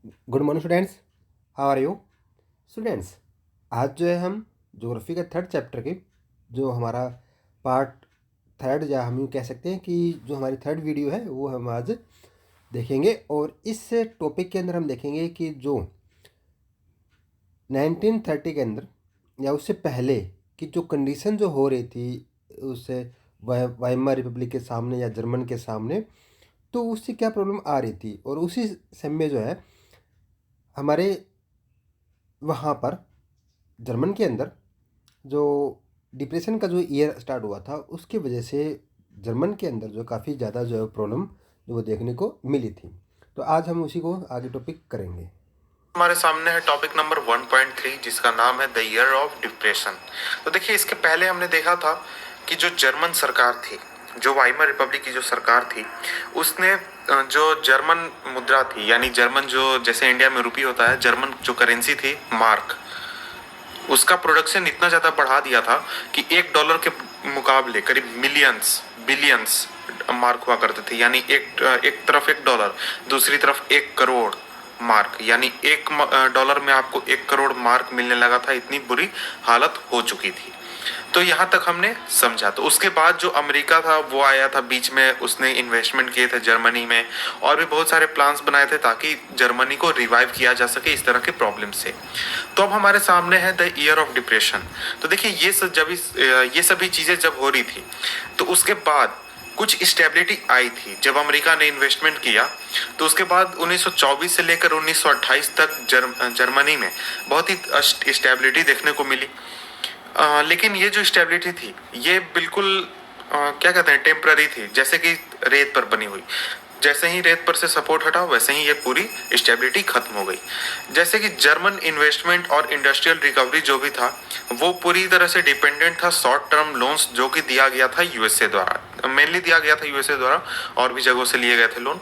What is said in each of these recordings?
Good morning students, how are you students. आज जो है हम ज्योग्राफी का थर्ड चैप्टर के जो हमारा पार्ट थर्ड, या हम यूँ कह सकते हैं कि जो हमारी थर्ड वीडियो है वो हम आज देखेंगे। और इस टॉपिक के अंदर हम देखेंगे कि जो 1930 के अंदर या उससे पहले की जो कंडीशन जो हो रही थी उससे वाइमार रिपब्लिक के सामने या जर्मन के सामने, तो उससे क्या प्रॉब्लम आ रही थी। और उसी समय जो है हमारे वहाँ पर जर्मन के अंदर जो डिप्रेशन का जो ईयर स्टार्ट हुआ था उसकी वजह से जर्मन के अंदर जो काफ़ी ज़्यादा जो है प्रॉब्लम जो वो देखने को मिली थी। तो आज हम उसी को आगे टॉपिक करेंगे। हमारे सामने है टॉपिक नंबर 1.3 जिसका नाम है द ईयर ऑफ डिप्रेशन। तो देखिए, इसके पहले हमने देखा था कि जो जर्मन सरकार थी, जो वाइमर रिपब्लिक की जो सरकार थी, उसने जो जर्मन मुद्रा थी, यानी जर्मन जो जैसे इंडिया में रुपी होता है, जर्मन जो करेंसी थी मार्क, उसका प्रोडक्शन इतना ज़्यादा बढ़ा दिया था कि $1 के मुकाबले करीब मिलियंस बिलियंस मार्क हुआ करते थे। यानी एक तरफ $1, दूसरी तरफ 1 करोड़ मार्क, यानी $1 में आपको 1 करोड़ मार्क मिलने लगा था। इतनी बुरी हालत हो चुकी थी। तो यहाँ तक हमने समझा। तो उसके बाद जो अमेरिका था वो आया था बीच में, उसने इन्वेस्टमेंट किए थे जर्मनी में, और भी बहुत सारे प्लान्स बनाए थे ताकि जर्मनी को रिवाइव किया जा सके इस तरह के प्रॉब्लम से। तो अब हमारे सामने है द ईयर ऑफ डिप्रेशन। तो देखिए, ये सभी चीज़ें जब हो रही थी तो उसके बाद कुछ स्टेबिलिटी आई थी। जब अमेरिका ने इन्वेस्टमेंट किया तो उसके बाद 1924 से लेकर 1928 तक जर्मनी में बहुत ही स्टेबिलिटी देखने को मिली। लेकिन ये जो स्टेबिलिटी थी ये बिल्कुल क्या कहते हैं, टेम्पररी थी, जैसे कि रेत पर बनी हुई। जैसे ही रेत पर से सपोर्ट हटा वैसे ही ये पूरी स्टेबिलिटी खत्म हो गई। जैसे कि जर्मन इन्वेस्टमेंट और इंडस्ट्रियल रिकवरी जो भी था वो पूरी तरह से डिपेंडेंट था शॉर्ट टर्म लोन्स जो कि दिया गया था यूएसए द्वारा, मेनली दिया गया था यूएसए द्वारा, और भी जगहों से लिए गए थे लोन।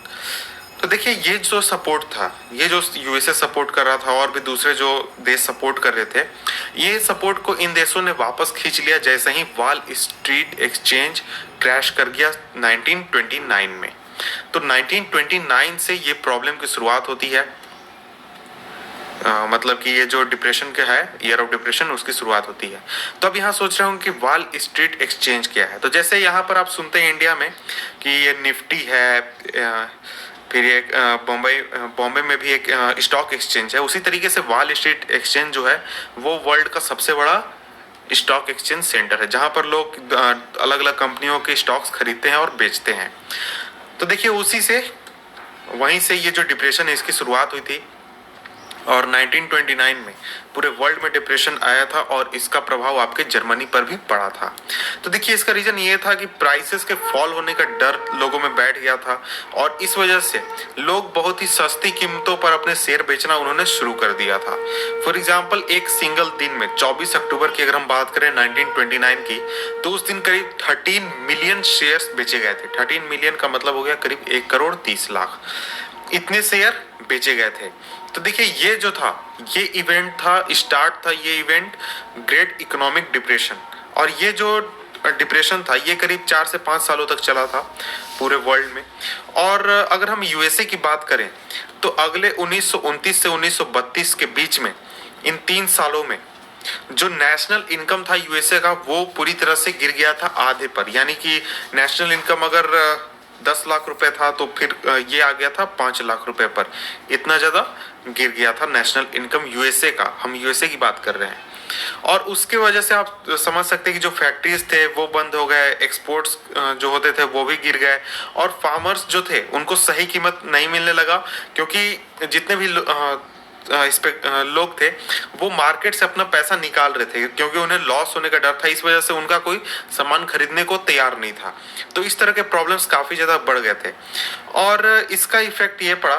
तो देखिए, ये जो सपोर्ट था, ये जो यूएसए सपोर्ट कर रहा था और भी दूसरे जो देश सपोर्ट कर रहे थे, ये सपोर्ट को इन देशों ने वापस खींच लिया जैसे ही वॉल स्ट्रीट एक्सचेंज क्रैश कर गया 1929 में। तो 1929 से ये प्रॉब्लम की शुरुआत होती है। मतलब कि ये जो डिप्रेशन का है, ईयर ऑफ डिप्रेशन, उसकी शुरुआत होती है। तो अब यहाँ सोच रहे हूँ कि वॉल स्ट्रीट एक्सचेंज क्या है। तो जैसे यहाँ पर आप सुनते हैं इंडिया में कि ये निफ्टी है, फिर एक बॉम्बे में भी एक स्टॉक एक्सचेंज है, उसी तरीके से वॉल स्ट्रीट एक्सचेंज जो है वो वर्ल्ड का सबसे बड़ा स्टॉक एक्सचेंज सेंटर है, जहाँ पर लोग अलग अलग कंपनियों के स्टॉक्स खरीदते हैं और बेचते हैं। तो देखिए, उसी से वहीं से ये जो डिप्रेशन है इसकी शुरुआत हुई थी, और 1929 में पूरे वर्ल्ड में डिप्रेशन आया था और इसका प्रभाव आपके जर्मनी पर भी पड़ा था। तो देखिए, इसका रीजन ये था कि प्राइसेस के फॉल होने का डर लोगों में बैठ गया था, और इस वजह से लोग बहुत ही सस्ती कीमतों पर अपने शेयर बेचना उन्होंने शुरू कर दिया था। फॉर एग्जाम्पल, एक सिंगल दिन में 24 अक्टूबर की अगर हम बात करें 1929 की, तो उस दिन करीब 13 मिलियन शेयर्स बेचे गए थे। 13 मिलियन का मतलब हो गया करीब 1 करोड़ 30 लाख, इतने शेयर बेचे गए थे। तो देखिए, ये जो था, ये इवेंट था, स्टार्ट था ये इवेंट ग्रेट इकोनॉमिक डिप्रेशन। और ये जो डिप्रेशन था ये करीब 4 से 5 सालों तक चला था पूरे वर्ल्ड में। और अगर हम यूएसए की बात करें तो अगले 1929 से 1932 के बीच में, इन 3 सालों में, जो नेशनल इनकम था यूएसए का वो पूरी तरह से गिर गया था आधे पर। यानी कि नेशनल इनकम अगर 10 लाख रुपए था तो फिर ये आ गया था 5 लाख रुपए पर। इतना ज्यादा गिर गया था नेशनल इनकम यूएसए का, हम यूएसए की बात कर रहे हैं। और उसके वजह से आप समझ सकते हैं कि जो फैक्ट्रीज थे वो बंद हो गए, एक्सपोर्ट्स जो होते थे वो भी गिर गए, और फार्मर्स जो थे उनको सही कीमत नहीं मिलने लगा, क्योंकि जितने भी इस पे लोग थे वो मार्केट से अपना पैसा निकाल रहे थे, क्योंकि उन्हें लॉस होने का डर था। इस वजह से उनका कोई सामान खरीदने को तैयार नहीं था। तो इस तरह के प्रॉब्लम्स काफ़ी ज़्यादा बढ़ गए थे, और इसका इफेक्ट ये पड़ा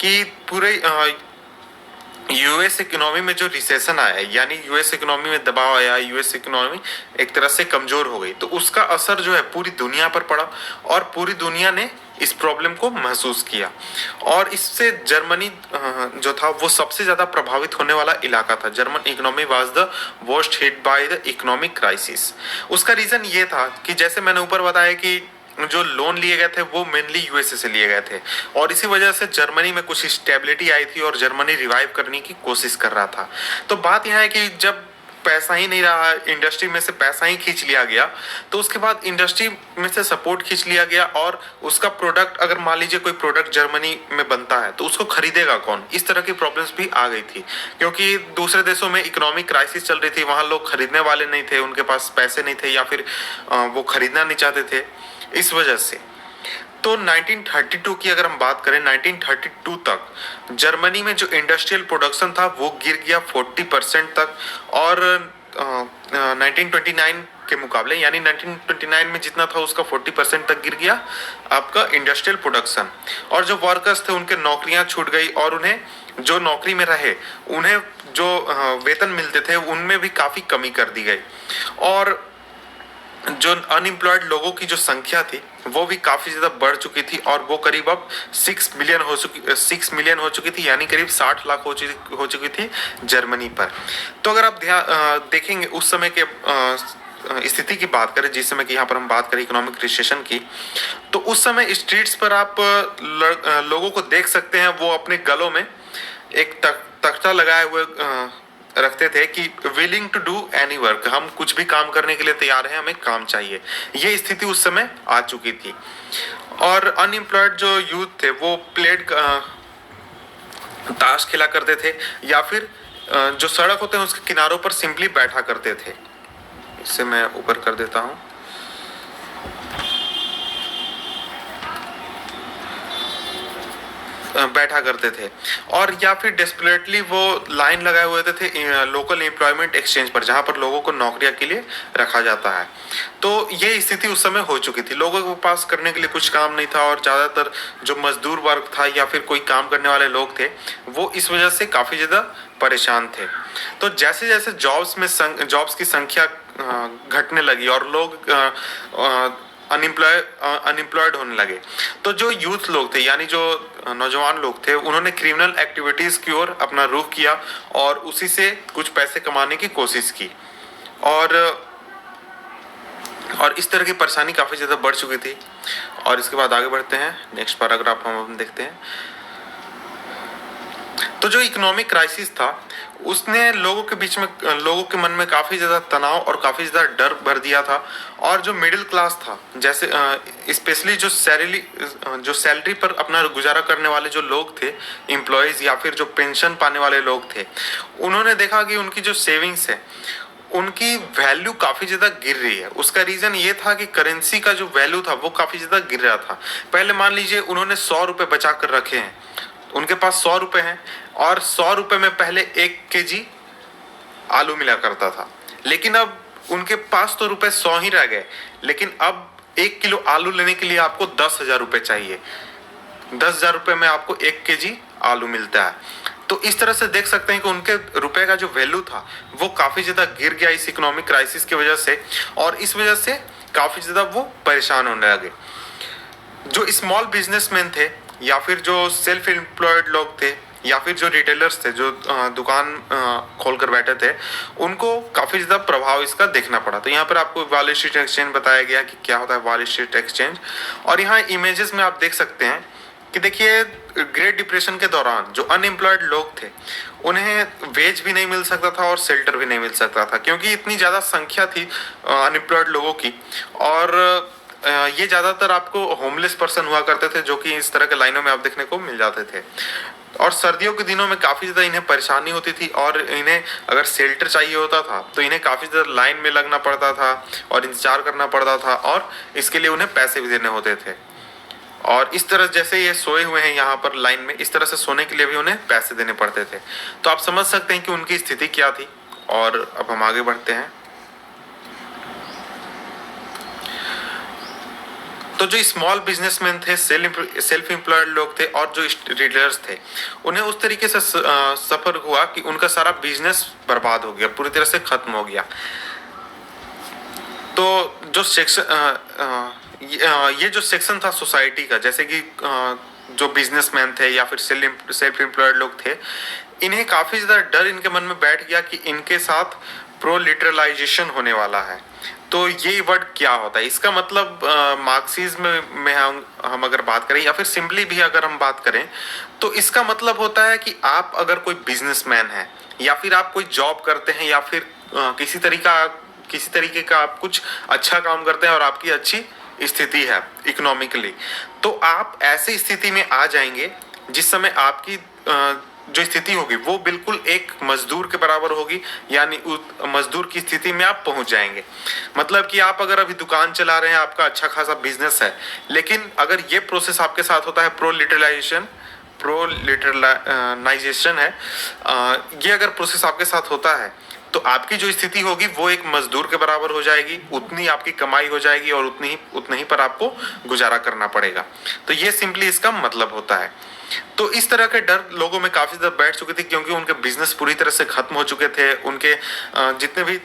कि पूरे यूएस इकोनॉमी में जो रिसेशन आया, यानी यूएस इकोनॉमी में दबाव आया, यूएस इकोनॉमी एक तरह से कमजोर हो गई, तो उसका असर जो है पूरी दुनिया पर पड़ा, और पूरी दुनिया ने इस प्रॉब्लम को महसूस किया। और इससे जर्मनी जो था वो सबसे ज्यादा प्रभावित होने वाला इलाका था। German economy was the worst hit by the economic crisis. उसका रीजन ये था कि जैसे मैंने ऊपर बताया कि जो लोन लिए गए थे वो मेनली यूएसए से लिए गए थे, और इसी वजह से जर्मनी में कुछ स्टेबिलिटी आई थी और जर्मनी रिवाइव करने की कोशिश कर रहा था। तो बात यह है कि जब पैसा ही नहीं रहा, इंडस्ट्री में से पैसा ही खींच लिया गया, तो उसके बाद इंडस्ट्री में से सपोर्ट खींच लिया गया, और उसका प्रोडक्ट, अगर मान लीजिए कोई प्रोडक्ट जर्मनी में बनता है तो उसको खरीदेगा कौन, इस तरह की प्रॉब्लम्स भी आ गई थी, क्योंकि दूसरे देशों में इकोनॉमिक क्राइसिस चल रही थी, वहां लोग खरीदने वाले नहीं थे, उनके पास पैसे नहीं थे, या फिर वो खरीदना नहीं चाहते थे, इस वजह से। तो 1932 की अगर हम बात करें, 1932 तक जर्मनी में जो इंडस्ट्रियल प्रोडक्शन था वो गिर गया 40% तक, और 1929 के मुकाबले, यानी 1929 में जितना था उसका 40% तक गिर गया आपका इंडस्ट्रियल प्रोडक्शन। और जो वर्कर्स थे उनके नौकरियां छूट गई, और उन्हें जो नौकरी में रहे उन्हें जो वेतन मिलते थे उनमें भी काफ़ी कमी कर दी गई, और जो अनएम्प्लॉयड लोगों की जो संख्या थी वो भी काफी ज्यादा बढ़ चुकी थी, और वो करीब अब 6 मिलियन हो चुकी थी, यानी करीब 60 लाख हो चुकी थी जर्मनी पर। तो अगर आप देखेंगे उस समय के स्थिति की बात करें, जिस समय की यहाँ पर हम बात करें इकोनॉमिक रिसेशन की, तो उस समय स्ट्रीट्स पर आप लोगों को देख सकते हैं, वो अपने गलों में एक तख्ता लगाए हुए रखते थे कि willing to do any work, हम कुछ भी काम करने के लिए तैयार हैं, हमें काम चाहिए। ये स्थिति उस समय आ चुकी थी। और अनएम्प्लॉयड जो यूथ थे वो प्लेड ताश खेला करते थे, या फिर जो सड़क होते हैं उसके किनारों पर सिंपली बैठा करते थे। इससे मैं ऊपर कर देता हूँ। बैठा करते थे, और या फिर डेस्परेटली वो लाइन लगाए हुए थे लोकल एम्प्लॉयमेंट एक्सचेंज पर, जहां पर लोगों को नौकरियां के लिए रखा जाता है। तो ये स्थिति उस समय हो चुकी थी, लोगों के पास करने के लिए कुछ काम नहीं था, और ज़्यादातर जो मजदूर वर्ग था या फिर कोई काम करने वाले लोग थे वो इस वजह से काफ़ी ज़्यादा परेशान थे। तो जैसे जैसे जॉब्स की संख्या घटने लगी और लोग अनएम्प्लॉयड होने लगे, तो जो यूथ लोग थे, यानी जो नौजवान लोग थे, उन्होंने क्रिमिनल एक्टिविटीज की ओर अपना रुख किया और उसी से कुछ पैसे कमाने की कोशिश की, और इस तरह की परेशानी काफी ज्यादा बढ़ चुकी थी। और इसके बाद आगे बढ़ते हैं, नेक्स्ट पैराग्राफ हम देखते हैं। तो जो इकोनॉमिक क्राइसिस था उसने लोगों के बीच में, लोगों के मन में काफी ज्यादा तनाव और काफी ज्यादा डर भर दिया था, और जो मिडिल क्लास था, जैसे स्पेशली जो सैलरी पर अपना गुजारा करने वाले जो लोग थे, एम्प्लॉयज या फिर जो पेंशन पाने वाले लोग थे, उन्होंने देखा कि उनकी जो सेविंग्स है उनकी वैल्यू काफी ज्यादा गिर रही है। उसका रीजन ये था कि करेंसी का जो वैल्यू था वो काफी ज्यादा गिर रहा था। पहले मान लीजिए उन्होंने 100 रुपए बचा कर रखे हैं, उनके पास 100 रुपए हैं, और 100 रुपए में पहले 1 केजी आलू मिला करता था, लेकिन अब उनके पास तो रुपए 100 ही रह गए, लेकिन अब 1 किलो आलू लेने के लिए आपको 10,000 रुपए चाहिए। 10,000 रुपए में आपको 1 केजी आलू मिलता है। तो इस तरह से देख सकते हैं कि उनके रुपए का जो वैल्यू था वो काफी ज्यादा गिर गया इस इकोनॉमिक क्राइसिस की वजह से, और इस वजह से काफी ज्यादा वो परेशान होने लगे। जो स्मॉल बिजनेसमैन थे, या फिर जो सेल्फ एम्प्लॉयड लोग थे, या फिर जो रिटेलर्स थे, जो दुकान खोलकर बैठे थे, उनको काफी ज्यादा प्रभाव इसका देखना पड़ा। तो यहाँ पर आपको वॉल स्ट्रीट एक्सचेंज बताया गया कि क्या होता है वॉल स्ट्रीट एक्सचेंज। और यहाँ इमेजेस में आप देख सकते हैं कि देखिए, ग्रेट डिप्रेशन के दौरान जो अनएम्प्लॉयड लोग थे उन्हें वेज भी नहीं मिल सकता था और शेल्टर भी नहीं मिल सकता था, क्योंकि इतनी ज़्यादा संख्या थी अनएम्प्लॉयड लोगों की। और ये ज़्यादातर आपको होमलेस पर्सन हुआ करते थे, जो कि इस तरह के लाइनों में आप देखने को मिल जाते थे। और सर्दियों के दिनों में काफ़ी ज़्यादा इन्हें परेशानी होती थी, और इन्हें अगर शेल्टर चाहिए होता था तो इन्हें काफ़ी ज़्यादा लाइन में लगना पड़ता था और इंतजार करना पड़ता था, और इसके लिए उन्हें पैसे भी देने होते थे। और इस तरह जैसे ये सोए हुए हैं यहाँ पर लाइन में, इस तरह से सोने के लिए भी उन्हें पैसे देने पड़ते थे। तो आप समझ सकते हैं कि उनकी स्थिति क्या थी। और अब हम आगे बढ़ते हैं। तो जो स्मॉल बिजनेसमैन थे, सेल्फ एम्प्लॉयड लोग थे, और जो रिटेलर्स थे, उन्हें उस तरीके से सफर हुआ कि उनका सारा बिजनेस बर्बाद हो गया, पूरी तरह से खत्म हो गया। तो जो ये जो सेक्शन था सोसाइटी का, जैसे कि जो बिजनेसमैन थे या फिर सेल्फ एम्प्लॉयड लोग थे, इन्हें काफी ज्यादा डर इनके मन में बैठ गया कि इनके साथ प्रोलिटरलाइजेशन होने वाला है। तो ये वर्ड क्या होता है, इसका मतलब मार्क्सिज्म में हम अगर बात करें या फिर सिंपली भी अगर हम बात करें तो इसका मतलब होता है कि आप अगर कोई बिजनेसमैन है या फिर आप कोई जॉब करते हैं या फिर किसी तरीके का आप कुछ अच्छा काम करते हैं और आपकी अच्छी स्थिति है इकोनॉमिकली, तो आप ऐसी स्थिति में आ जाएंगे जिस समय आपकी जो स्थिति होगी वो बिल्कुल एक मजदूर के बराबर होगी, यानी उस मजदूर की स्थिति में आप पहुंच जाएंगे। मतलब कि आप अगर अभी दुकान चला रहे हैं, आपका अच्छा खासा बिजनेस है, लेकिन अगर ये प्रोसेस आपके साथ होता है प्रोलिटरलाइजेशन है, ये अगर प्रोसेस आपके साथ होता है तो आपकी जो स्थिति होगी वो एक मजदूर के बराबर हो जाएगी, उतनी आपकी कमाई हो जाएगी और उतने ही पर आपको गुजारा करना पड़ेगा। तो ये सिंपली इसका मतलब होता है। तो इस तरह के डर लोगों में काफी ज्यादा बैठ चुके थे क्योंकि उनके बिजनेस पूरी तरह से खत्म हो चुके थे, उनके जितने भी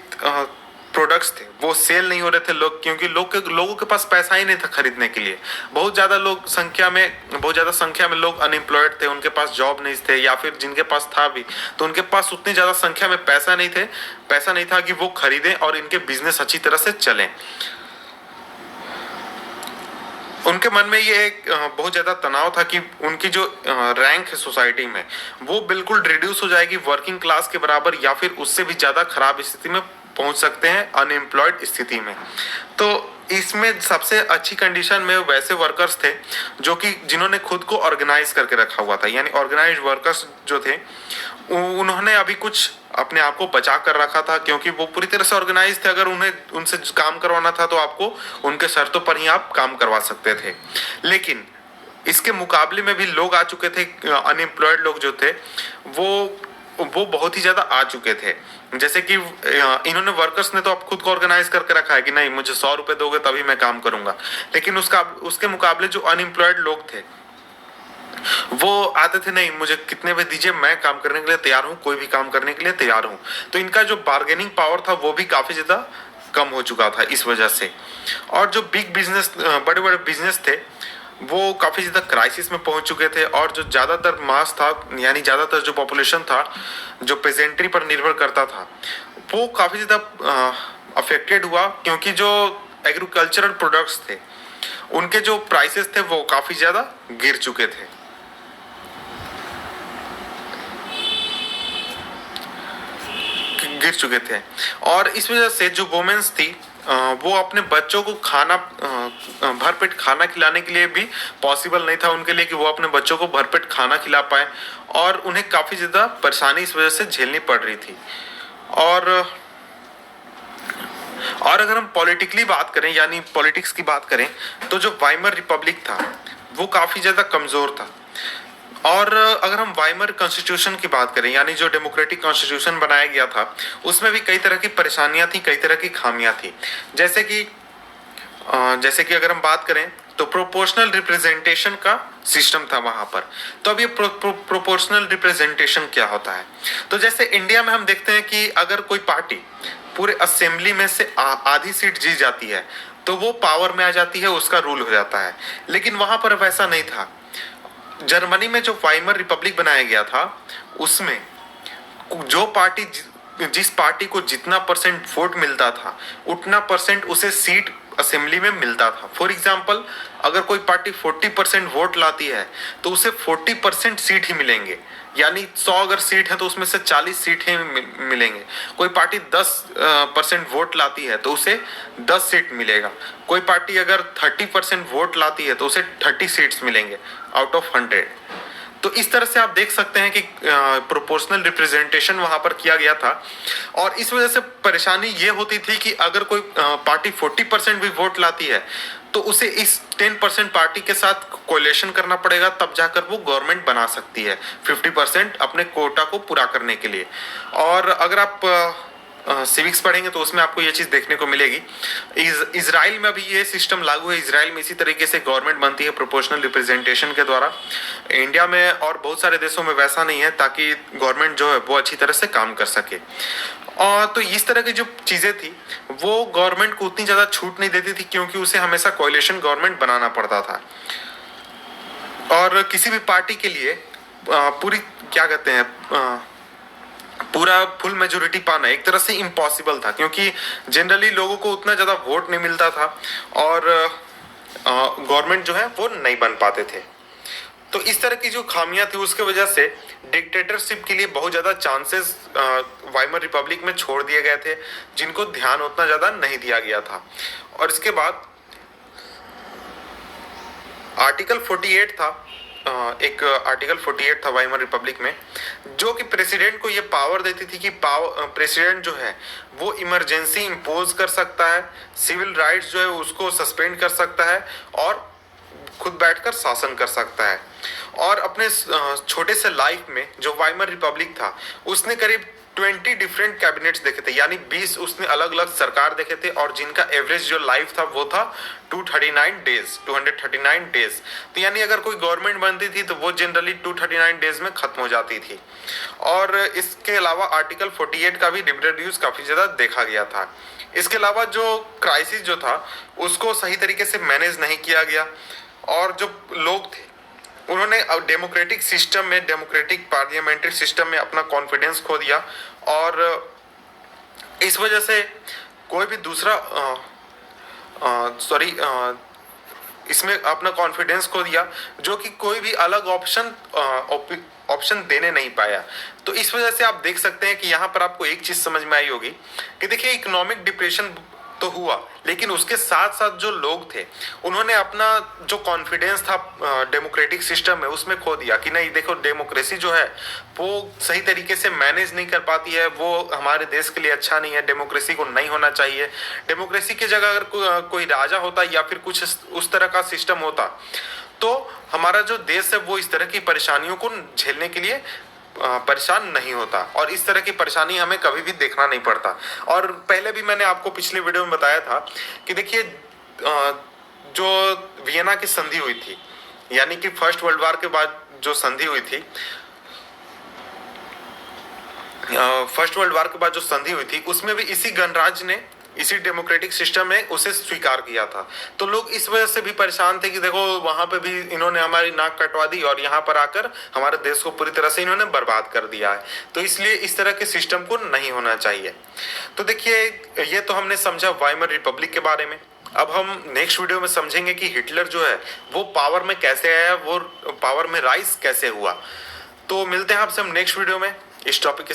प्रोडक्ट्स थे वो सेल नहीं हो रहे थे, क्योंकि लोगों के पास पैसा ही नहीं था खरीदने के लिए। बहुत ज्यादा संख्या में लोग अनएम्प्लॉयड थे, उनके पास जॉब नहीं थे, या फिर जिनके पास था भी तो उनके पास उतनी ज्यादा संख्या में पैसा नहीं था कि वो खरीदें और इनके बिजनेस अच्छी तरह से चलें। उनके मन में ये एक बहुत ज्यादा तनाव था कि उनकी जो रैंक है सोसाइटी में वो बिल्कुल रिड्यूस हो जाएगी वर्किंग क्लास के बराबर, या फिर उससे भी ज्यादा खराब स्थिति में पहुंच सकते हैं अनएम्प्लॉयड स्थिति में। तो इसमें सबसे अच्छी कंडीशन में वैसे वर्कर्स थे जो कि जिन्होंने खुद को ऑर्गेनाइज करके रखा हुआ था, यानी ऑर्गेनाइज्ड वर्कर्स जो थे उन्होंने अभी कुछ अपने आप को बचा कर रखा था क्योंकि वो पूरी तरह से ऑर्गेनाइज थे। अगर उन्हें उनसे काम करवाना था तो आपको उनके शर्तों पर ही आप काम करवा सकते थे। लेकिन इसके मुकाबले में भी लोग आ चुके थे, अनएम्प्लॉयड लोग जो थे वो बहुत ही ज्यादा आ चुके थे। जैसे कि इन्होंने वर्कर्स ने तो अब खुद को ऑर्गेनाइज करके रखा है कि नहीं मुझे 100 रुपए दोगे तभी मैं काम करूंगा, लेकिन उसके मुकाबले जो अनएम्प्लॉयड लोग थे वो आते थे, नहीं मुझे कितने भी दीजिए मैं काम करने के लिए तैयार हूँ, कोई भी काम करने के लिए तैयार हूँ। तो इनका जो बार्गेनिंग पावर था वो भी काफी ज्यादा कम हो चुका था इस वजह से। और जो बड़े बड़े बिजनेस थे वो काफी ज्यादा क्राइसिस में पहुंच चुके थे, और जो ज्यादातर मास था यानी ज्यादातर जो पॉपुलेशन था जो पेजेंट्री पर निर्भर करता था वो काफी ज्यादा अफेक्टेड हुआ, क्योंकि जो एग्रीकल्चरल प्रोडक्ट्स थे उनके जो प्राइसेस थे वो काफी ज्यादा गिर चुके थे। और इस वजह से जो वुमेन्स थी वो अपने बच्चों को भरपेट खाना खिलाने के लिए भी पॉसिबल नहीं था उनके लिए कि वो अपने बच्चों को भरपेट खाना खिला पाए, और उन्हें काफी ज्यादा परेशानी इस वजह से झेलनी पड़ रही थी। और अगर हम पॉलिटिकली बात करें यानी पॉलिटिक्स की बात करें तो जो वाइमर रिपब्लिक था वो काफी ज्यादा कमजोर था। और अगर हम वाइमर कॉन्स्टिट्यूशन की बात करें यानी जो डेमोक्रेटिक कॉन्स्टिट्यूशन बनाया गया था उसमें भी कई तरह की परेशानियां थी, कई तरह की खामियां थी। जैसे कि अगर हम बात करें तो प्रोपोर्शनल रिप्रेजेंटेशन का सिस्टम था वहां पर। तो अब ये प्रोपोर्शनल रिप्रेजेंटेशन क्या होता है, तो जैसे इंडिया में हम देखते हैं कि अगर कोई पार्टी पूरे असेंबली में से आधी सीट जीत जाती है तो वो पावर में आ जाती है, उसका रूल हो जाता है। लेकिन वहां पर वैसा नहीं था। जर्मनी में जो वाइमर रिपब्लिक बनाया गया था उसमें जिस पार्टी को जितना परसेंट वोट मिलता था उतना परसेंट उसे सीट असेंबली में मिलता था। फॉर एग्जाम्पल अगर कोई पार्टी 40% वोट लाती है तो उसे 40% सीट ही मिलेंगे, यानी 100 अगर सीट है तो उसमें से 40 सीट ही मिलेंगे। कोई पार्टी 10% वोट लाती है तो उसे 10 सीट मिलेगा। कोई पार्टी अगर 30% वोट लाती है तो उसे 30 सीट्स मिलेंगे आउट ऑफ 100। तो इस तरह से आप देख सकते हैं कि प्रोपोर्शनल रिप्रेजेंटेशन वहां पर किया गया था। और इस वजह से परेशानी ये होती थी कि अगर कोई पार्टी 40% भी वोट लाती है तो उसे इस 10% पार्टी के साथ कोलिशन करना पड़ेगा, तब जाकर वो गवर्नमेंट बना सकती है 50% अपने कोटा को पूरा करने के लिए। और अगर आप सिविक्स पढ़ेंगे तो उसमें आपको ये चीज देखने को मिलेगी। इजराइल में भी ये सिस्टम लागू है, इजराइल में इसी तरीके से गवर्नमेंट बनती है प्रोपोर्शनल रिप्रेजेंटेशन के द्वारा। इंडिया में और बहुत सारे देशों में वैसा नहीं है, ताकि गवर्नमेंट जो है वो अच्छी तरह से काम कर सके। और तो इस तरह की जो चीजें थी वो गवर्नमेंट को उतनी ज्यादा छूट नहीं देती थी, क्योंकि उसे हमेशा कोalition गवर्नमेंट बनाना पड़ता था। और किसी भी पार्टी के लिए पूरी क्या कहते हैं पूरा फुल मेजोरिटी पाना एक तरह से इम्पॉसिबल था, क्योंकि जनरली लोगों को उतना ज़्यादा वोट नहीं मिलता था और गवर्नमेंट जो है वो नहीं बन पाते थे। तो इस तरह की जो खामियां थी उसके वजह से डिक्टेटरशिप के लिए बहुत ज़्यादा चांसेस वाइमर रिपब्लिक में छोड़ दिए गए थे, जिनको ध्यान उतना ज़्यादा नहीं दिया गया था। और इसके बाद आर्टिकल 48 था, एक आर्टिकल 48 था वाइमर रिपब्लिक में, जो कि प्रेसिडेंट को ये पावर देती थी कि प्रेसिडेंट जो है वो इमरजेंसी इम्पोज कर सकता है, सिविल राइट्स जो है उसको सस्पेंड कर सकता है और खुद बैठकर शासन कर सकता है। और अपने छोटे से लाइफ में जो वाइमर रिपब्लिक था उसने करीब 20 डिफरेंट कैबिनेट्स देखे थे, यानी 20 उसने अलग अलग सरकार देखे थे, और जिनका एवरेज जो लाइफ था वो था 239 डेज। तो यानी अगर कोई गवर्नमेंट बनती थी तो वो जनरली 239 डेज में खत्म हो जाती थी। और इसके अलावा आर्टिकल 48 का भी लिबरल यूज काफी ज्यादा देखा गया था। इसके अलावा जो क्राइसिस जो था उसको सही तरीके से मैनेज नहीं किया गया, और जो लोग थे उन्होंने डेमोक्रेटिक सिस्टम में, डेमोक्रेटिक पार्लियामेंट्री सिस्टम में अपना कॉन्फिडेंस खो दिया, और इस वजह से कोई भी दूसरा इसमें अपना कॉन्फिडेंस खो दिया, जो कि कोई भी अलग ऑप्शन देने नहीं पाया। तो इस वजह से आप देख सकते हैं कि यहाँ पर आपको एक चीज समझ में आई होगी कि देखिए इकोनॉमिक डिप्रेशन तो हुआ, लेकिन उसके साथ साथ जो लोग थे उन्होंने अपना जो कॉन्फिडेंस था डेमोक्रेटिक सिस्टम में उसमें खो दिया कि नहीं देखो डेमोक्रेसी जो है वो सही तरीके से मैनेज नहीं कर पाती है, वो हमारे देश के लिए अच्छा नहीं है, डेमोक्रेसी को नहीं होना चाहिए। डेमोक्रेसी की जगह अगर कोई राजा होता या फिर कुछ उस तरह का सिस्टम होता तो हमारा जो देश है वो इस तरह की परेशानियों को झेलने के लिए परेशान नहीं होता, और इस तरह की परेशानी हमें कभी भी देखना नहीं पड़ता। और पहले भी मैंने आपको पिछले वीडियो में बताया था कि देखिए जो वियना की संधि हुई थी, यानी कि फर्स्ट वर्ल्ड वॉर के बाद जो संधि हुई थी, फर्स्ट वर्ल्ड वॉर के बाद जो संधि हुई थी उसमें भी इसी गणराज्य ने, इसी डेमोक्रेटिक सिस्टम में उसे स्वीकार किया था। तो लोग इस वजह से भी परेशान थे कि देखो वहां पे भी इन्होंने हमारी नाक कटवा दी और यहाँ पर आकर हमारे देश को पूरी तरह से इन्होंने बर्बाद कर दिया है। तो इसलिए इस तरह के सिस्टम को नहीं होना चाहिए। तो देखिए ये तो हमने समझा वाइमर रिपब्लिक के बारे में। अब हम नेक्स्ट वीडियो में समझेंगे कि हिटलर जो है वो पावर में कैसे आया, वो पावर में राइज कैसे हुआ। तो मिलते हैं आपसे हम नेक्स्ट वीडियो में इस टॉपिक के